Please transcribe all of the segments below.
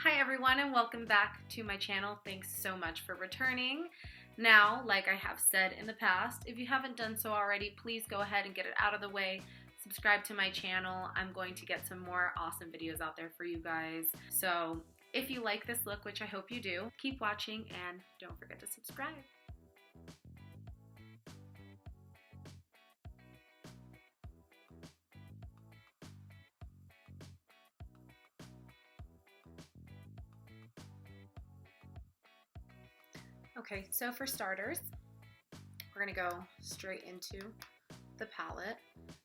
Hi everyone and welcome back to my channel. Thanks so much for returning. Now, like I have said in the past, if you haven't done so already, please go ahead and get it out of the way. Subscribe to my channel. I'm going to get some more awesome videos out there for you guys. So if you like this look, which I hope you do, keep watching and don't forget to subscribe. Okay, so for starters, we're gonna go straight into the palette.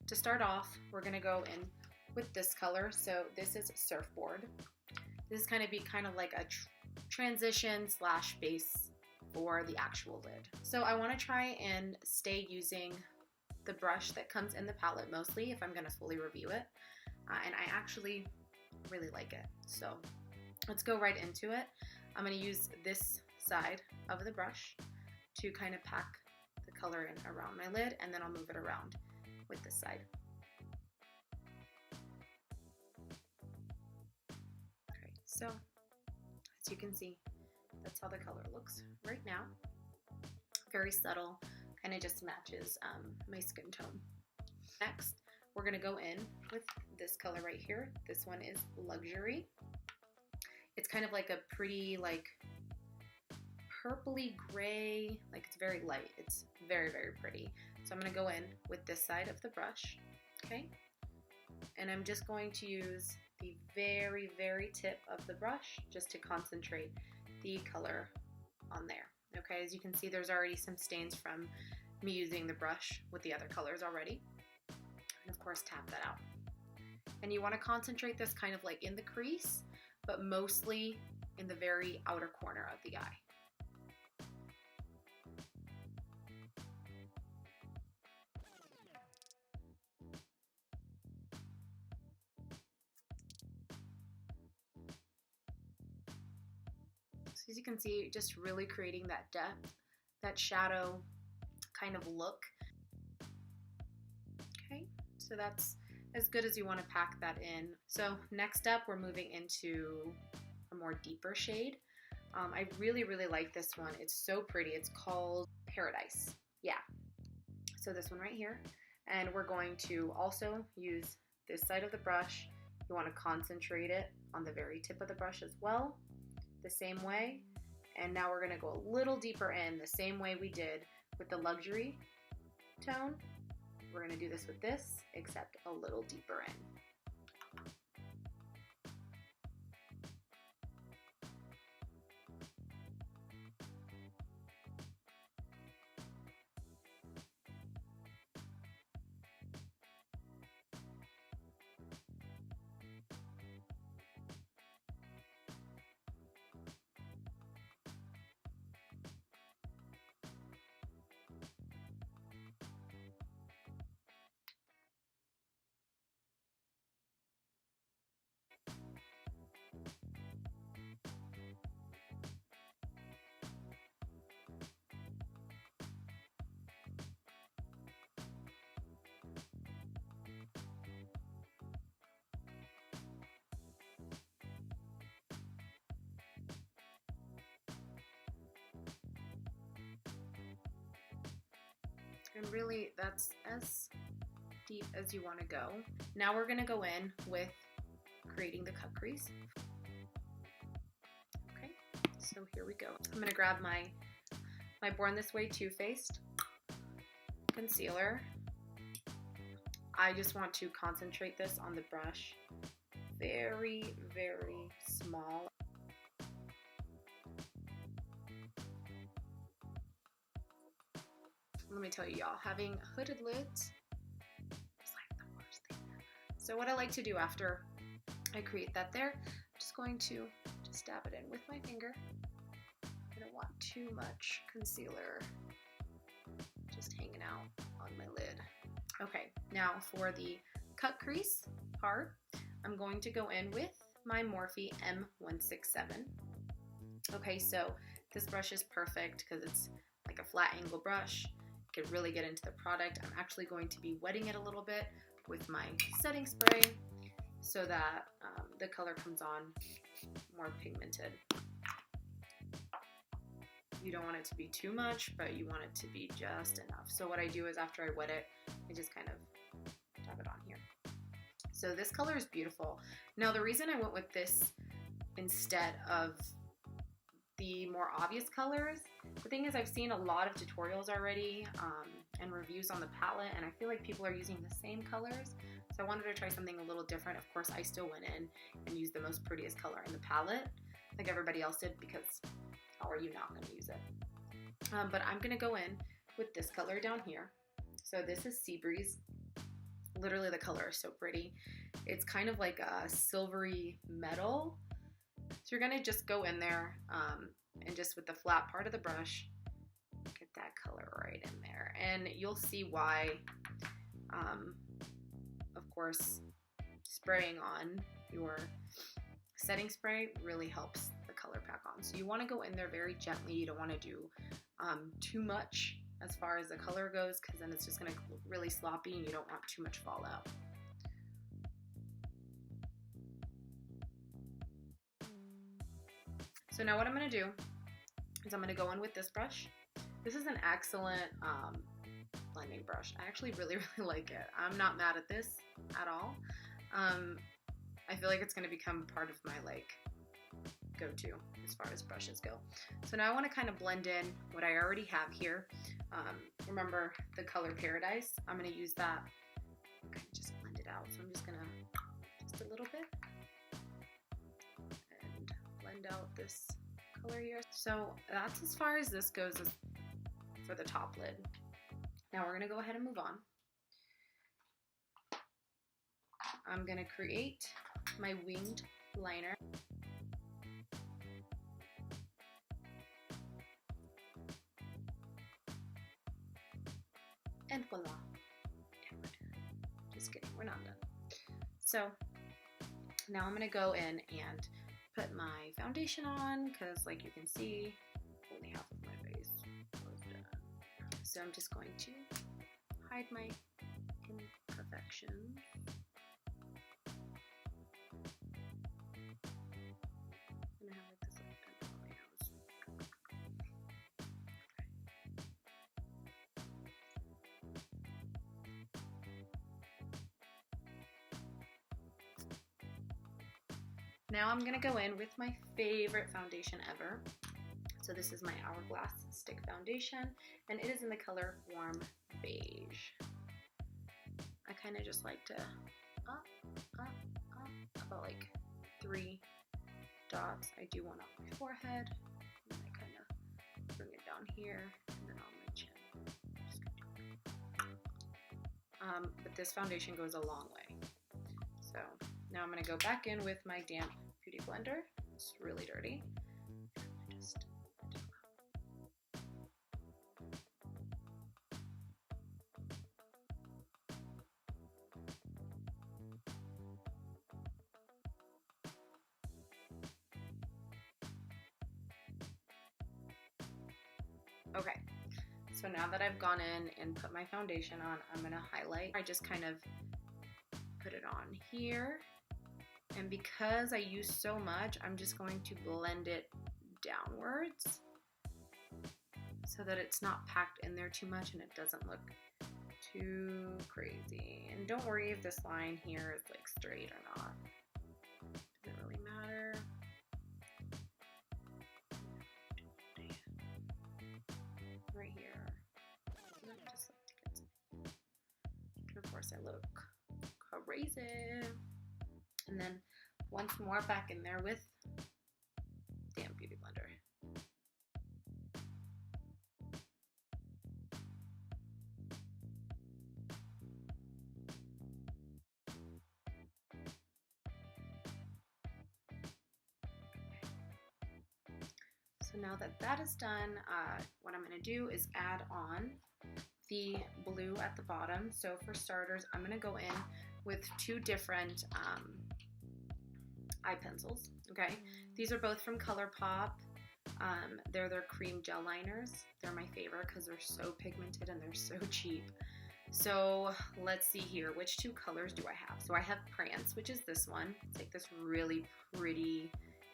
To start off, we're gonna go in with this color. So this is Surfboard. This is gonna be kind of like a transition slash base for the actual lid. So I wanna try and stay using the brush that comes in the palette mostly if I'm gonna fully review it. And I actually really like it. So let's go right into it. I'm gonna use this side of the brush to kind of pack the color in around my lid, and then I'll move it around with this side. Okay, so as you can see, that's how the color looks right now. Very subtle, kind of just matches my skin tone. Next, we're gonna go in with this color right here. This one is Luxury. It's kind of like a pretty purpley gray, like it's very light. It's very, very pretty. So I'm gonna go in with this side of the brush, okay? And I'm just going to use the very, very tip of the brush just to concentrate the color on there, okay? As you can see, there's already some stains from me using the brush with the other colors already. And of course, tap that out. And you wanna concentrate this kind of like in the crease, but mostly in the very outer corner of the eye. As you can see, just really creating that depth, that shadow kind of look. Okay, so that's as good as you want to pack that in. So next up, we're moving into a more deeper shade. I really, really like this one. It's so pretty. It's called Paradise. Yeah, so this one right here. And we're going to also use this side of the brush. You want to concentrate it on the very tip of the brush as well, the same way. And now we're going to go a little deeper in, the same way we did with the Luxury tone. We're going to do this with this, except a little deeper in. And really, that's as deep as you want to go. Now we're going to go in with creating the cut crease. Okay, so here we go. I'm going to grab my Born This Way Too Faced concealer. I just want to concentrate this on the brush. Very, very small. Let me tell you, y'all, having hooded lids is like the worst thing. So what I like to do after I create that there, I'm just going to just dab it in with my finger. I don't want too much concealer just hanging out on my lid. Okay, now for the cut crease part, I'm going to go in with my Morphe M167. Okay, so this brush is perfect because it's like a flat angle brush. Could really get into the product. I'm actually going to be wetting it a little bit with my setting spray, so that the color comes on more pigmented. You don't want it to be too much, but you want it to be just enough. So what I do is after I wet it, I just kind of dab it on here. So this color is beautiful. Now the reason I went with this instead of the more obvious colors, the thing is I've seen a lot of tutorials already and reviews on the palette, and I feel like people are using the same colors. So I wanted to try something a little different. Of course, I still went in and used the most prettiest color in the palette, like everybody else did, because how are you not going to use it? But I'm going to go in with this color down here. So this is Sea Breeze. Literally the color is so pretty. It's kind of like a silvery metal. So you're going to just go in there and just with the flat part of the brush, get that color right in there. And you'll see why, of course, spraying on your setting spray really helps the color pack on. So you want to go in there very gently. You don't want to do too much as far as the color goes, because then it's just going to look really sloppy and you don't want too much fallout. So now what I'm going to do is I'm going to go in with this brush. This is an excellent blending brush. I actually really like it. I'm not mad at this at all. I feel like it's going to become part of my go-to as far as brushes go. So now I want to kind of blend in what I already have here. Remember the color Paradise? I'm going to use that, kind of just blend it out. So I'm just going to, just a little bit, and blend out this color here. So that's as far as this goes for the top lid. Now we're going to go ahead and move on. I'm going to create my winged liner. And voila. And we're done. Just kidding, we're not done. So now I'm going to go in and put my foundation on, because like you can see, only half of my face was done. So I'm just going to hide my imperfections. And I have like this little pimple on my nose. Now I'm going to go in with my favorite foundation ever. So this is my Hourglass Stick Foundation, and it is in the color Warm Beige. I kind of just like to about like 3 dots. I do one on my forehead, and I kind of bring it down here, and then on my chin. But this foundation goes a long way. So now I'm going to go back in with my damp beauty blender. It's really dirty. Just okay. So now that I've gone in and put my foundation on, I'm going to highlight. I just kind of put it on here. And because I use so much, I'm just going to blend it downwards so that it's not packed in there too much and it doesn't look too crazy. And don't worry if this line here is like straight or not. Doesn't really matter. Right here. I just like to get some. And of course I look crazy. And then once more back in there with damp beauty blender. So now that that is done, what I'm going to do is add on the blue at the bottom. So for starters, I'm going to go in with 2 different eye pencils. Okay, these are both from ColourPop. They're their cream gel liners. They're my favorite because they're so pigmented and they're so cheap. So let's see here, which two colors do I have? So I have Prance, which is this one. It's like this really pretty,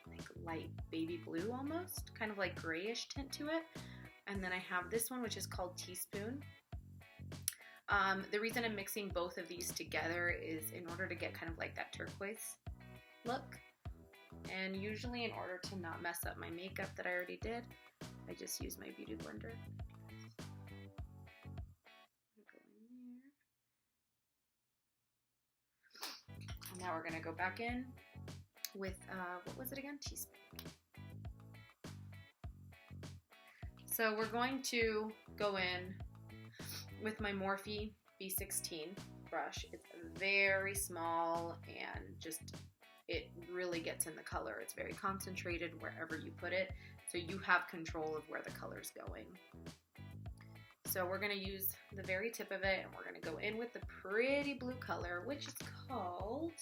like light baby blue almost, kind of like grayish tint to it. And then I have this one, which is called Teaspoon. The reason I'm mixing both of these together is in order to get kind of like that turquoise look. And usually in order to not mess up my makeup that I already did, I just use my beauty blender. And now we're gonna go back in with, what was it again? Teaspoon. So we're going to go in with my Morphe B16 brush. It's very small and just, it really gets in the color. It's very concentrated wherever you put it, so you have control of where the color's going. So we're gonna use the very tip of it, and we're gonna go in with the pretty blue color, which is called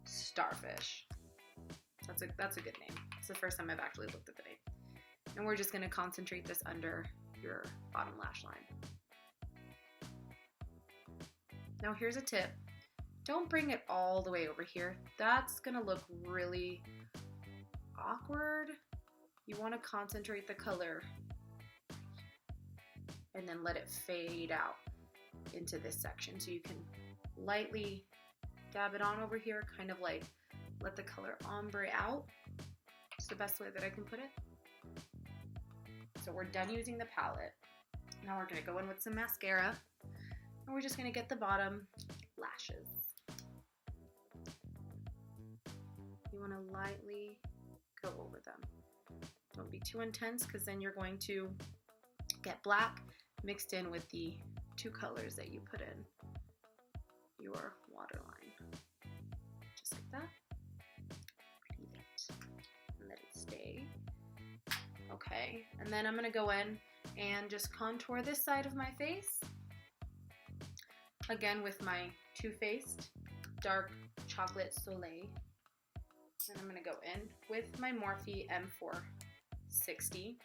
Starfish. That's a good name. It's the first time I've actually looked at the name. And we're just gonna concentrate this under your bottom lash line. Now here's a tip. Don't bring it all the way over here. That's gonna look really awkward. You wanna concentrate the color and then let it fade out into this section. So you can lightly dab it on over here, kind of like let the color ombre out. It's the best way that I can put it. So we're done using the palette. Now we're gonna go in with some mascara, and we're just gonna get the bottom lashes. You wanna lightly go over them. Don't be too intense, because then you're going to get black mixed in with the two colors that you put in your waterline. Just like that. Breathe it. And let it stay. Okay, and then I'm gonna go in and just contour this side of my face. Again with my Too Faced Dark Chocolate Soleil. And I'm gonna go in with my Morphe M460.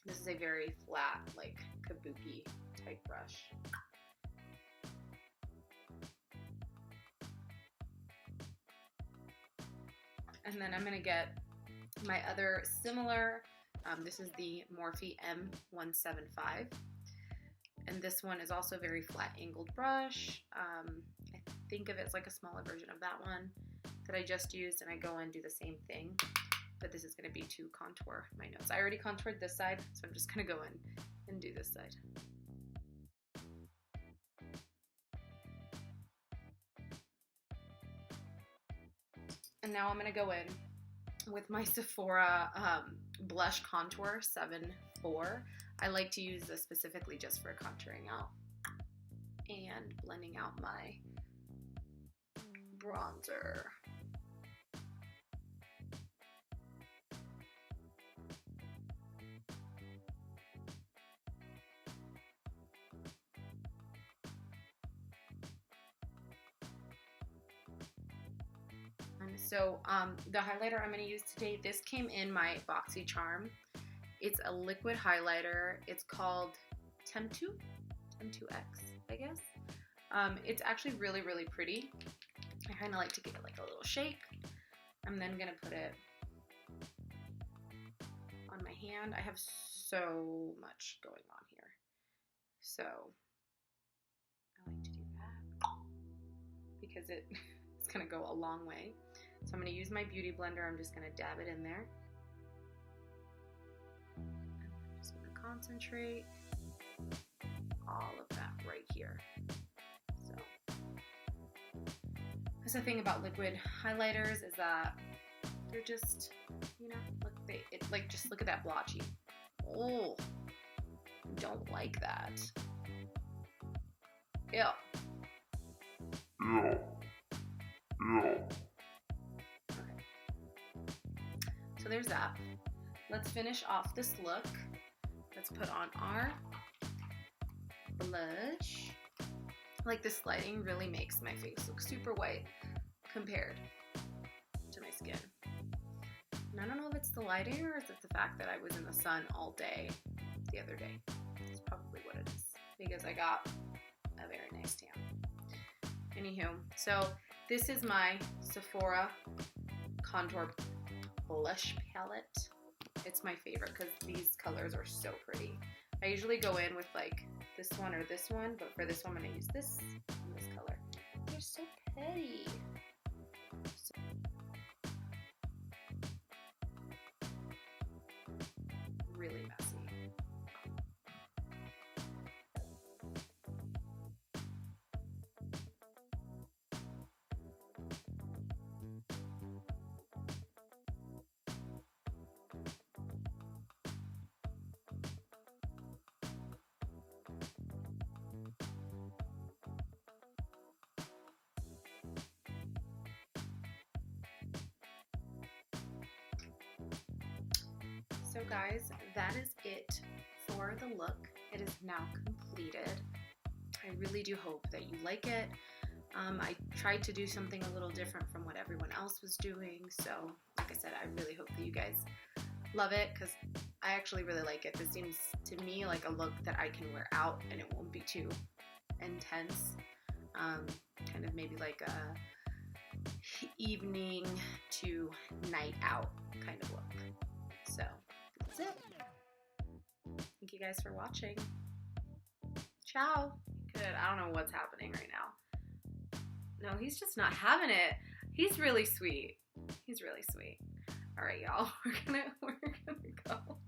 This is a very flat, like kabuki type brush. And then I'm gonna get my other similar, this is the Morphe M175. And this one is also a very flat angled brush. I think of it as like a smaller version of that one that I just used, and I go and do the same thing. But this is gonna be to contour my nose. I already contoured this side, so I'm just gonna go in and do this side. And now I'm gonna go in with my Sephora blush contour 7-4. I like to use this specifically just for contouring out and blending out my bronzer. So the highlighter I'm going to use today, this came in my BoxyCharm. It's a liquid highlighter. It's called Temp2X, I guess. It's actually really, really pretty. I kind of like to give it like a little shake. I'm then going to put it on my hand. I have so much going on here. So I like to do that because it's going to go a long way. So I'm going to use my beauty blender. I'm just going to dab it in there. And I'm just going to concentrate all of that right here. So that's the thing about liquid highlighters, is that they're just, you know, look, just look at that blotchy. Oh, don't like that. Ew. Yeah. So there's that. Let's finish off this look. Let's put on our blush. Like, this lighting really makes my face look super white compared to my skin. And I don't know if it's the lighting or is it the fact that I was in the sun all day the other day. That's probably what it is. Because I got a very nice tan. Anywho, so this is my Sephora contour blush palette. It's my favorite because these colors are so pretty. I usually go in with like this one or this one, but for this one I'm going to use this and this color. They're so pretty. Really messy. So guys, that is it for the look. It is now completed. I really do hope that you like it. I tried to do something a little different from what everyone else was doing, so like I said, I really hope that you guys love it because I actually really like it. This seems to me like a look that I can wear out and it won't be too intense. Kind of maybe like a evening to night out kind of look. So that's it. Thank you guys for watching. Ciao. Good. I don't know what's happening right now. No, he's just not having it. He's really sweet. He's really sweet. All right, y'all. We're gonna go.